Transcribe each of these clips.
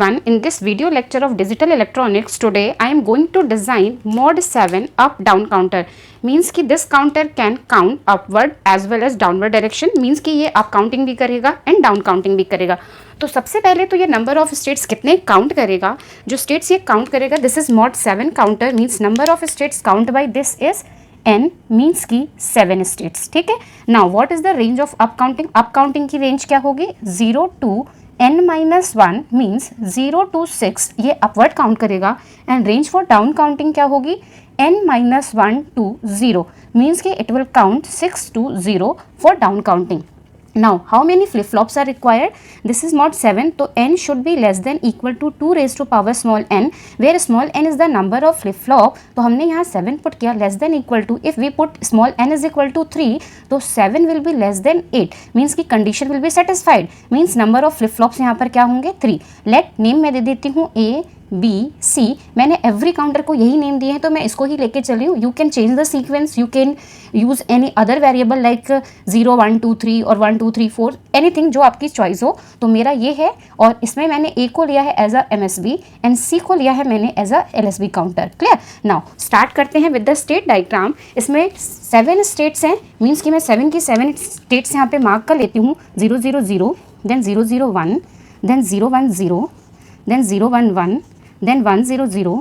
everyone, in this video lecture of digital electronics, today I am going to design mod 7 up down counter. Means कि this counter can count upward as well as downward direction. Means कि ये up counting भी करेगा and down counting भी करेगा. तो सबसे पहले तो ये नंबर ऑफ स्टेट्स कितने काउंट करेगा, जो स्टेट्स ये काउंट करेगा, this is mod 7 counter. Means number of states count by this is n, means की 7 स्टेट्स. ठीक है. Now what is the range of up counting. Up counting की रेंज क्या होगी, 0 to n-1 मीन्स 0 to 6 ये अपवर्ड काउंट करेगा. And range for down counting क्या होगी, n-1 to 0 मीन्स कि it will count 6 to 0 for down counting. Now how many flip flops are required? This is mod 7, तो n should be less than equal to 2 raised to power small n, where small n is the number of flip flop. तो हमने यहाँ 7 put किया, less than equal to, if we put small n is equal to 3, तो 7 will be less than 8, means की condition will be satisfied, means number of flip flops यहाँ पर क्या होंगे, 3. let नेम मैं दे देती हूँ a B C. मैंने एवरी काउंटर को यही नेम दिए हैं तो मैं इसको ही लेके चली हूँ. You can change the sequence, you can use any other variable like 0 1 2 3 और 1 2 3 4, एनीथिंग जो आपकी चॉइस हो. तो मेरा ये है और इसमें मैंने A को लिया है as a MSB and C को लिया है मैंने as a LSB counter. Clear. Now start करते हैं विद द स्टेट डायग्राम. इसमें 7 स्टेट्स हैं, मीन्स कि मैं 7 की 7 स्टेट्स यहाँ पे मार्क कर लेती हूँ. 0 0 0, then 0 0 1, then 0 1 0, then 0 1 1, then 1 0 0,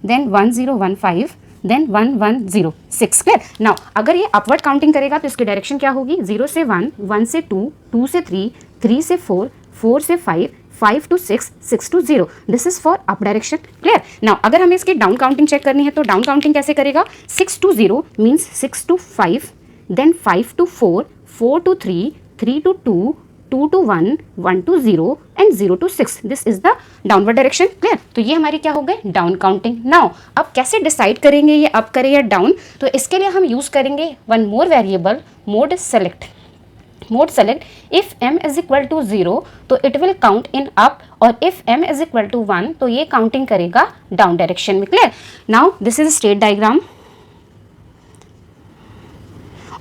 then 1 0 1 5, then 1 1 0 6. Clear. Now अगर ये अपवर्ड काउंटिंग करेगा तो इसकी डायरेक्शन क्या होगी, 0 से 1, 1 से 2, 2 से 3, 3 से 4, 4 से 5, 5 to 6, 6 to 0. This is for up direction. Clear. Now अगर हमें इसकी डाउन काउंटिंग चेक करनी है तो डाउन काउंटिंग कैसे करेगा, 6 to 0 means 6 to 5, then 5 to 4, 4 to 3, 3 to 2, 2 to 1, 1 to 0 and 0 to 6. This is the downward direction. Clear. तो ये हमारी क्या हो गई, डाउन काउंटिंग. नाउ अब कैसे डिसाइड करेंगे ये अप करे या डाउन, तो इसके लिए हम यूज करेंगे one more variable, mode select. Mode select, if m is equal to 0 तो it will count in up, और if m is equal to 1 तो ये काउंटिंग करेगा डाउन डायरेक्शन में. Clear. Now this is state diagram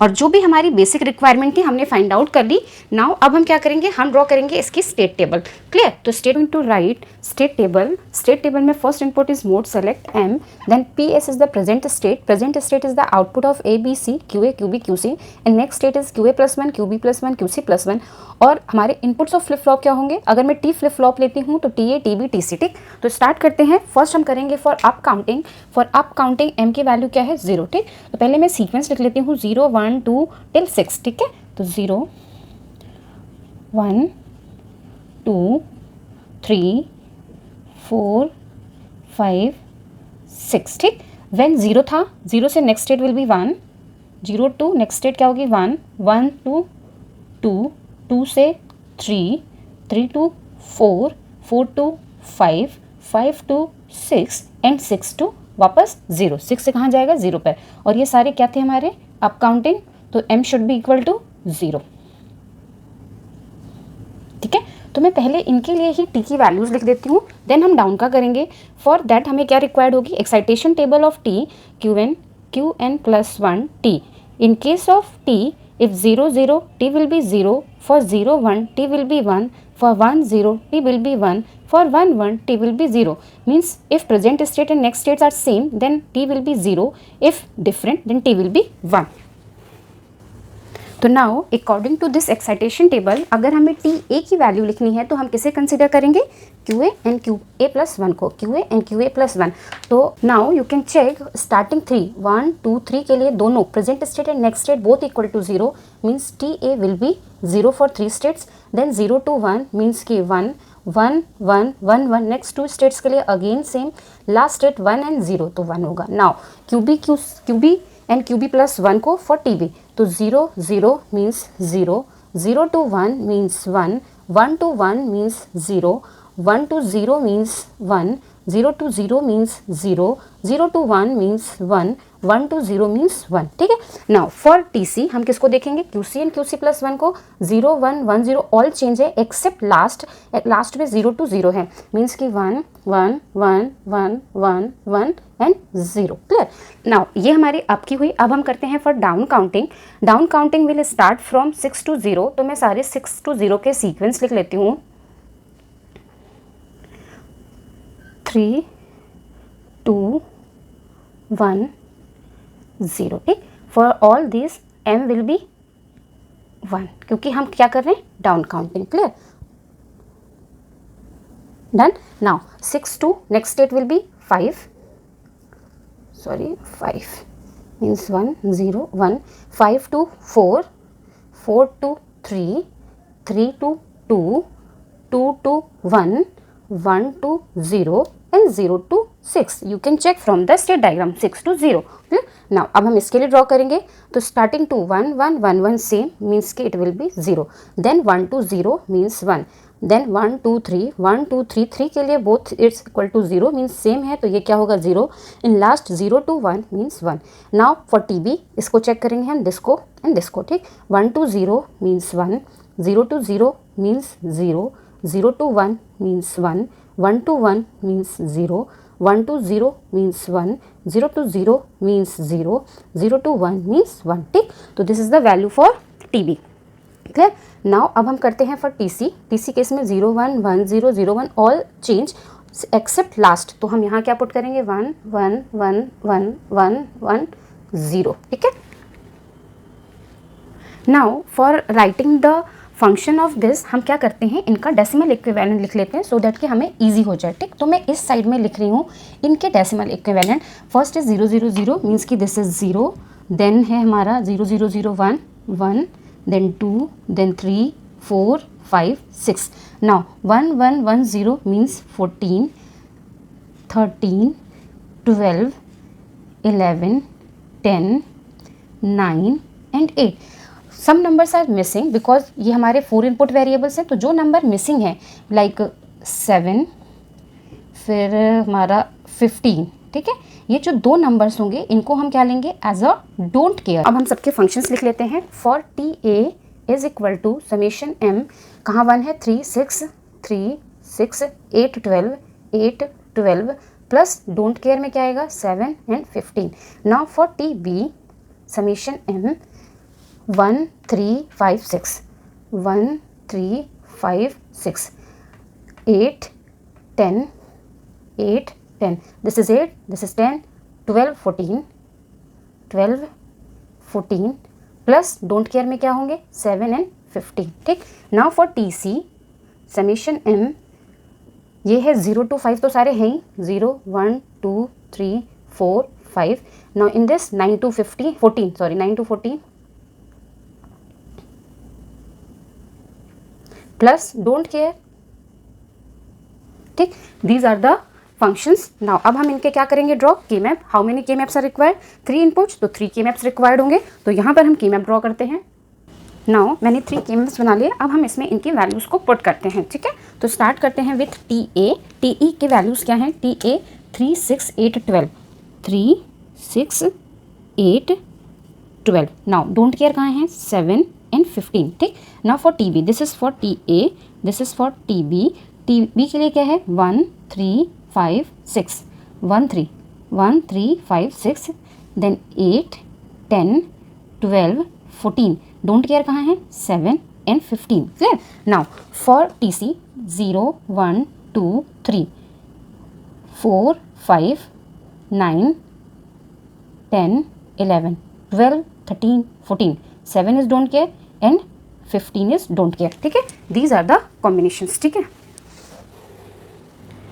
और जो भी हमारी बेसिक रिक्वायरमेंट थी हमने फाइंड आउट कर ली. नाउ अब हम क्या करेंगे, हम ड्रॉ करेंगे इसकी स्टेट टेबल. क्लियर. तो state to write state table. State table में first input is mode select m, then PS is the present state. Present state is the output of A B C QA QB QC and next state is QA+1 QB+1 QC+1. और हमारे inputs of flip flop क्या होंगे, अगर मैं T flip flop लेती हूँ तो TA TB TC. ठीक. तो स्टार्ट करते हैं. फर्स्ट हम करेंगे for up counting. For up counting m की वैल्यू क्या है, 0. ठीक. तो पहले मैं सीक्वेंस लिख लेती हूँ 0 1 2 till 6. ठीक है. तो 0 1 2 3 4 5 6. ठीक. व्हेन 0 था, 0 से next state will be 1, 0 to next state क्या होगी 1, 1 टू 2, 2 से 3, 3 to 4, 4 to 5, 5 to 6 and 6 to वापस 0. 6 से कहाँ जाएगा, 0 पर. और ये सारे क्या थे हमारे अप काउंटिंग, तो m should be equal to 0. ठीक है. तो मैं पहले इनके लिए ही t की वैल्यूज लिख देती हूँ, देन हम डाउन का करेंगे. फॉर दैट हमें क्या रिक्वायर्ड होगी, excitation table of t qn+1 t. In case of t, if 0 0 t will be 0, for 0 1 t will be 1, for 1 0 t will be 1, for 1 1 t will be 0. means if present state and next states are same then t will be 0, if different then t will be 1. तो now according to this excitation table, अगर हमें T A की value लिखनी है तो हम किसे consider करेंगे, QA एंड QA+1 को, QA एंड QA+1. तो now you can check starting 3 1 2 3 के लिए दोनों present state and next state both equal to 0, means TA will be 0 for 3 states. Then 0 to 1 means कि 1 1 1 1 1. नेक्स्ट 2 स्टेट्स के लिए again same, last state 1 and 0 तो 1 होगा. Now QB and QB+1 को for TB, तो 0 0 means 0, 0 to 1 means 1, 1 to 1 means 0, 1 to 0 means 1, 0 to 0 means 0, 0 to 1 means 1, 1 to 0 means 1. ठीक है. Now for TC हम किसको देखेंगे, QC एंड QC+1 को. 0 1 1 0 ऑल चेंज है एक्सेप्ट लास्ट में 0 to 0 है, मीन्स कि 1 1 1 1 1 1 एंड 0. क्लियर. नाउ ये हमारी अप की हुई. अब हम करते हैं for down counting. Down counting will start from 6 to 0. तो मैं सारे 6 to 0 के सीक्वेंस लिख लेती हूँ. 3 2 1 0, ठीक। For all this m will be 1, क्योंकि हम क्या कर रहे हैं, down counting. Clear? Done. Now 6 to next state will be 5, sorry 5 means 1 0 1, 5 to 4, 4 to 3, 3 to 2, 2 to 1, 1 to 0 and 0 to 6. You can check from the state diagram, 6 to 0. Now अब हम इसके लिए ड्रॉ करेंगे, तो starting to 1 1 1 1 same means कि it will be 0, then 1 to 0 means 1, then 1 2 3 1 2 3 3 के लिए both it's equal to 0 means same है, तो ये क्या होगा 0, in last 0 to 1 means 1. Now for TB इसको चेक करेंगे हम, दिसको एंड दिसको, ठीक। 1 to 0 means 1, 0 to 0 means 0, 0 to 1 means 1, 1 to 1 means 0, 1 to 0 means 1, 0 to 0 means 0, 0 to 1 means 1, ठीक। तो this is the value for TB। Clear? Now अब हम करते हैं फॉर TC। TC केस में 0 1 1 0 0 1 ऑल चेंज एक्सेप्ट लास्ट, तो हम यहाँ क्या पुट करेंगे, 1 1 1 1 1 1 0, ठीक है। Now for writing the function of this हम क्या करते हैं, इनका डेसिमल इक्विवेलेंट लिख लेते हैं सो दैट कि हमें इजी हो जाए, ठीक। तो मैं इस साइड में लिख रही हूँ इनके decimal equivalent. First is 0 0 0 means कि दिस इज 0, देन है हमारा 0 0 0 1 1, then 2, then 3 4 5 6। Now 1 1 1 0 means 14 13 12 11 10 9 and 8। Some numbers are missing because ये हमारे 4 इनपुट वेरिएबल्स हैं, तो जो नंबर मिसिंग है लाइक 7 फिर हमारा 15, ठीक है, ये जो 2 नंबर्स होंगे इनको हम क्या लेंगे, एज अ डोंट केयर। अब हम सबके फंक्शंस लिख लेते हैं। For TA is equal to summation m, कहाँ 1 है, 3 6 3 6 8 12 8 12 प्लस डोंट केयर में क्या आएगा, 7 and 15। Now for TB summation m 1 3 5 6 1 3 5 6 8 10 8 10, this is 8, this is 10 12 14 12 14 plus don't care में क्या होंगे, 7 एंड 15, ठीक। Now for TC summation m, ये है 0 to 5 तो सारे हैं ही, 0 1 2 3 4 5। Now in this 9 to 14 sorry 9 to 14 plus don't care, ठीक। These are the functions. Now अब हम इनके क्या करेंगे, draw K map. How many K maps are required, 3 inputs, तो 3 की मैप्स रिक्वायर्ड होंगे, तो यहाँ पर हम की मैप ड्रॉ करते हैं। नाउ मैंने 3 की मैप्स बना लिए, अब हम इसमें इनकी वैल्यूज़ को पुट करते हैं, ठीक है। तो स्टार्ट करते हैं विथ TA। TE के वैल्यूज़ क्या हैं, TA 3 6 8 12 3 6 8 12। नाउ डोंट केयर कहाँ हैं, 7 एंड 15, ठीक। Now for TB, this is for TA, this is for TB। TB के लिए क्या है, 1 3 5 6 1 3 5 6, देन 8 10 12 14। डोंट केयर कहाँ है, 7 and 15, clear. Now for TC 0 1 2 3 4 5 9 10 11 12 13 14, 7 is don't care and 15 is don't care, ठीक है। दीज आर द कॉम्बिनेशंस, ठीक है।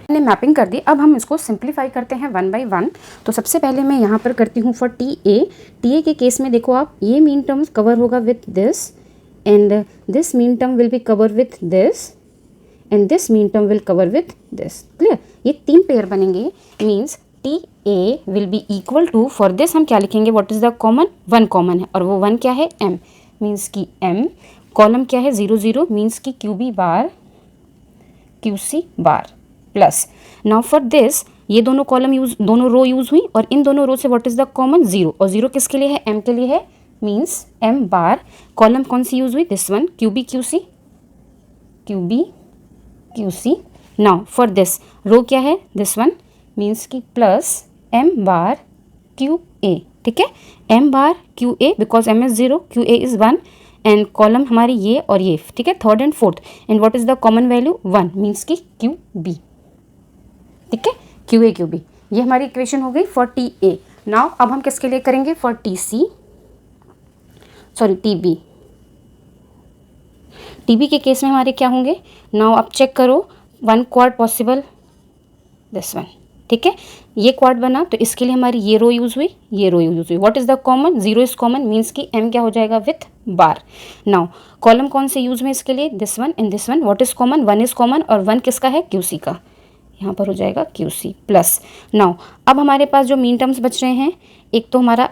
हमने मैपिंग कर दी, अब हम इसको सिंप्लीफाई करते हैं 1 by 1। तो सबसे पहले मैं यहाँ पर करती हूँ फॉर TA के केस में देखो आप, ये मीन टर्म कवर होगा with this and this min term will be cover with this and this min term will cover with this, clear. ये 3 पेयर बनेंगे, means TA will be equal to, for this हम क्या लिखेंगे, what is the common, 1 common है और वो 1 क्या है, m, मीन्स की m कॉलम क्या है 0 0 मीन्स की QB bar QC bar plus. Now for this ये दोनों कॉलम यूज, दोनों रो यूज हुई और इन दोनों रो से व्हाट इज द कॉमन, 0, और 0 किसके लिए है, m के लिए है, मीन्स m बार कॉलम कौन सी यूज हुई, this one QB QC। Now for this row क्या है, दिस वन मीन्स की प्लस m बार QA, ठीक है, m बार QA बिकॉज m is 0, QA is 1 and column हमारी ये और ये, ठीक है, 3rd and 4th and what is the common value 1 means की QB, ठीक है। Q A Q B. ये हमारी इक्वेशन हो गई फॉर टी ए। नाउ अब हम किसके लिए करेंगे? For T C, sorry T B. T B के केस में हमारे क्या होंगे? नाउ आप चेक करो, one quad possible, this one, ठीक है। ये क्वाड बना तो इसके लिए हमारी ये रो यूज हुई, ये रो यूज हुई। What is the common? Zero is common, means की एम क्या हो जाएगा? With bar. नाउ कॉलम कौन से यूज में इसके लिए? This one and this one. What is common? One is common, और वन किसका है? क्यू सी का। यहाँ पर हो जाएगा क्यू सी प्लस। नाउ अब हमारे पास जो मीन टर्म्स बच रहे हैं, एक तो हमारा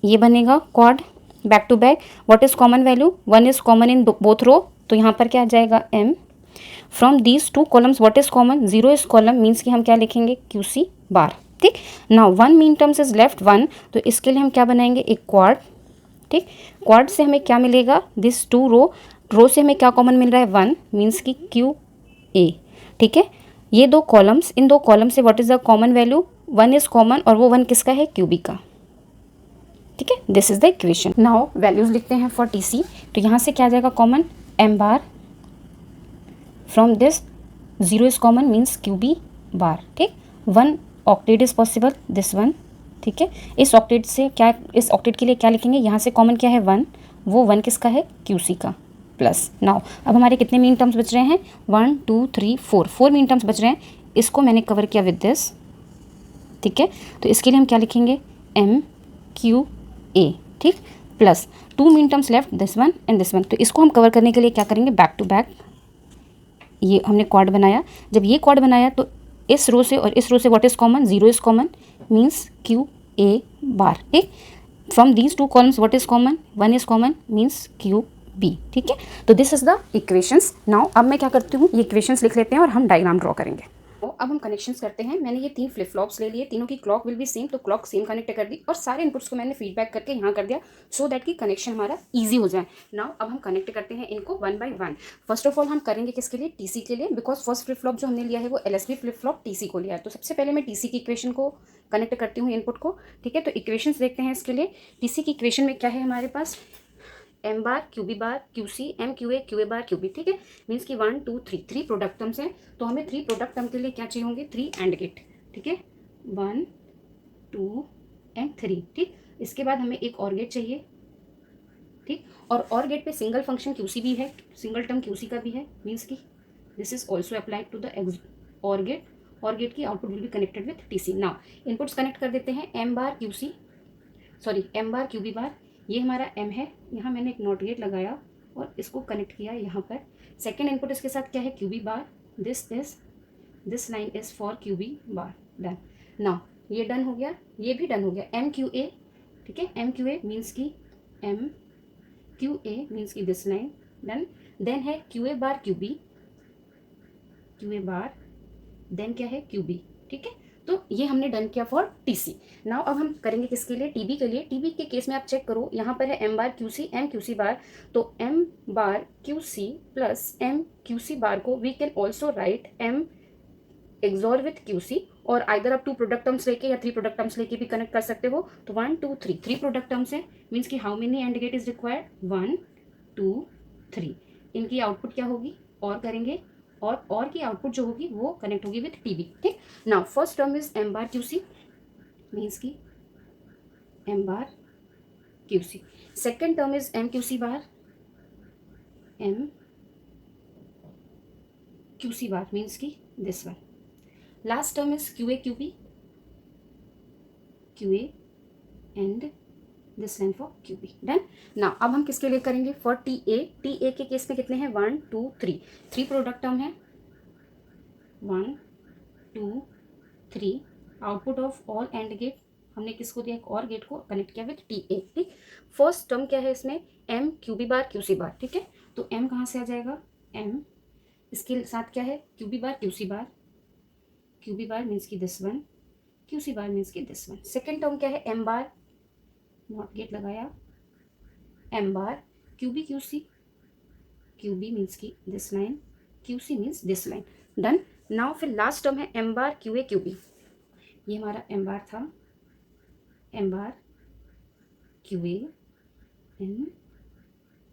ये बनेगा quad back to back. What is common value? One is common in both row, तो यहाँ पर क्या आ जाएगा? M. From these two columns what is common? Zero is column, means कि हम क्या लिखेंगे? क्यू सी बार, ठीक। Now one min terms is left one, तो इसके लिए हम क्या बनाएंगे? एक क्वाड, ठीक। क्वाड से हमें क्या मिलेगा? दिस टू रो से हमें क्या कॉमन मिल रहा है? वन, मीन्स की क्यू ए, ठीक है। ये दो कॉलम्स, इन दो कॉलम से what is the common value? One is common, और वो वन किसका है? क्यू बी का, ठीक है। This is the equation. Now values लिखते हैं फॉर टी सी। तो यहाँ से क्या आ जाएगा common? M bar. From this zero is common, means Q B bar, ठीक। One octet is possible, this one, ठीक है। इस ऑक्टेट से क्या, इस ऑक्टेट के लिए क्या लिखेंगे? यहाँ से कॉमन क्या है? वन, वो वन किसका है? क्यू सी का, प्लस। नाउ अब हमारे कितने मीन टर्म्स बच रहे हैं? 1 2 3 4, 4 मीन टर्म्स बच रहे हैं। इसको मैंने कवर किया विद दिस, ठीक है। तो इसके लिए हम क्या लिखेंगे? एम क्यू ए, ठीक, plus 2 mean terms left, this one and this one. तो इसको हम कवर करने के लिए क्या करेंगे? बैक टू बैक ये हमने क्वाड बनाया। जब ये क्वाड बनाया तो इस रो से और इस रो से what is common? Zero is common, means Q A bar, ठीक। From these two columns what is common? One is common, means Q B, ठीक है। तो this is the equations. Now अब मैं क्या करती हूँ, ये इक्वेशंस लिख लेते हैं और हम डायग्राम ड्रॉ करेंगे। तो अब हम कनेक्शंस करते हैं। मैंने ये 3 फ्लिप फ्लॉप्स ले लिए, तीनों की क्लॉक विल बी सेम, तो क्लॉक सेम कनेक्ट कर दी और सारे इनपुट्स को मैंने फीडबैक करके यहाँ कर दिया, सो दैट कि कनेक्शन हमारा ईजी हो जाए। नाउ अब हम कनेक्ट करते हैं इनको one by one. First of all हम करेंगे किसके लिए? टीसी के लिए, बिकॉज फर्स्ट फ्लिप फ्लॉप जो हमने लिया है वो एलएसबी फ्लिप फ्लॉप टीसी को लिया है। तो सबसे पहले मैं टीसी की इक्वेशन को कनेक्ट करती हूँ इनपुट को, ठीक है। तो इक्वेशंस देखते हैं इसके लिए। टीसी की इक्वेशन में क्या है हमारे पास? M bar Q B bar Q C m Q A bar Q B, ठीक है। मीन्स कि 1 2 3 3 प्रोडक्ट टर्म्स हैं, तो हमें 3 प्रोडक्ट टर्म के लिए क्या चाहिए होंगे? 3 एंड गेट, ठीक है। 1 2 एंड 3, ठीक। इसके बाद हमें एक और गेट चाहिए, ठीक। और गेट पे सिंगल फंक्शन क्यू सी भी है, सिंगल टर्म क्यू सी का भी है, मीन्स कि this is also applied to the और गेट। और गेट की output will be connected with T C. Now inputs connect कर देते हैं। M bar Q C, sorry M bar Q B bar, ये हमारा एम है, यहाँ मैंने एक नॉट गेट लगाया और इसको कनेक्ट किया यहाँ पर। सेकेंड इनपुट इसके साथ क्या है? Q B bar. This line is for Q B bar, done. Now ये डन हो गया, ये भी डन हो गया। एम क्यू ए, ठीक है। एम क्यू ए मीन्स की एम क्यू ए मीन्स की दिस लाइन, डन। देन है Q A bar Q B, Q A bar, then क्या है? क्यू बी, ठीक है। तो ये हमने डन किया फॉर टीसी। नाउ अब हम करेंगे किसके लिए? टीबी के लिए। टीबी के केस में आप चेक करो, यहाँ पर है m bar Q C m Q C bar, तो m bar Q C plus m Q C bar को we can also write m XOR with Q C, और आइदर आप 2 प्रोडक्ट टर्म्स लेके या 3 प्रोडक्ट टर्म्स लेके भी connect कर सकते हो। तो 1 2 3 3 प्रोडक्ट टर्म्स है, मीन्स कि how many and gate is required? 1 2 3। इनकी आउटपुट क्या होगी? और करेंगे, और की आउटपुट जो होगी वो कनेक्ट होगी विथ टीबी, ठीक। Now first term is m bar Q C, means की m bar Q C. Second term is m Q C bar, m Q C bar means की this one. Last term is Q A Q B, Q A and this line for Q B, done. Now अब हम किसके लिए करेंगे? For T A. T A के case में कितने हैं? 1 2 3 3 प्रोडक्ट टर्म है, 1 2 3। Output of all and gate हमने किसको दिया? एक और गेट को कनेक्ट किया विथ टी ए, ठीक। फर्स्ट टर्म क्या है इसमें? M Q B bar Q C bar, ठीक है। तो एम कहाँ से आ जाएगा? एम, इसके साथ क्या है? Q B bar Q C bar, Q B bar means की this one, Q C bar means की दिस वन। सेकेंड टर्म क्या है? एम बार, नॉट गेट लगाया, m bar Q B Q C, Q B means की this line, Q C means this line, done. Now फिर last term है m bar Q A Q B, ये हमारा m bar था, m bar Q ए N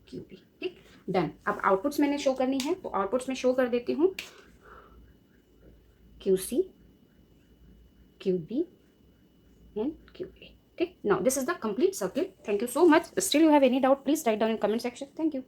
Q B, ठीक, done. अब outputs मैंने show करनी है, तो आउटपुट्स में शो कर देती हूँ Q C QB and QA. Okay, now this is the complete circle. Thank you so much. Still you have any doubt, please write down in comment section. Thank you.